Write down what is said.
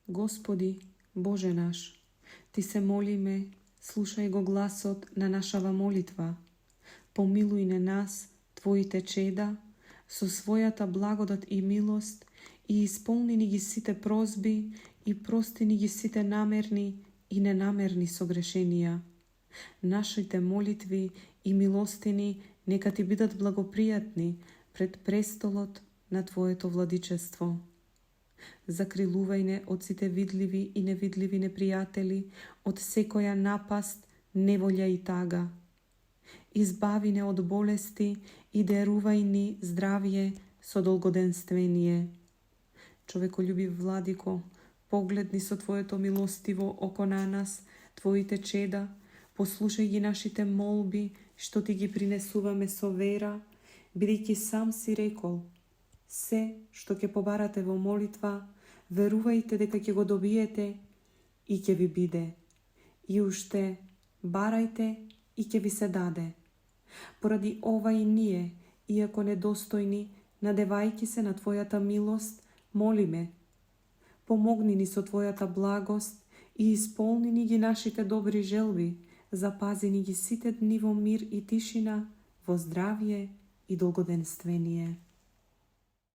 Господи, Боже наш, Ти се молиме, слушај го гласот на нашава молитва. Помилуј на нас, Твоите чеда, со својата благодат и милост и исполни ни ги сите прозби и прости ни ги сите намерни и ненамерни согрешенија. Нашите молитви и милостини нека Ти бидат благопријатни пред престолот на Твоето владичество. Закрилувај не од сите видливи и невидливи непријатели, од секоја напаст, неволја и тага. Избави не од болести и дарувај ни здравје со долгоденствение. Човеколюбив Владико, погледни со Твоето милостиво око на нас, Твоите чеда, послушај ги нашите молби, што Ти ги принесуваме со вера, бидејќи сам си рекол: се што ќе побарате во молитва, верувајте дека ќе го добиете и ќе ви биде. И уште, барајте и ќе ви се даде. Поради ова и ние, иако недостојни, надевајќи се на Твојата милост, молиме: помогни ни со Твојата благост и исполни ни ги нашите добри желби, запази ни ги сите дни во мир и тишина, во здравје и долгоденствение.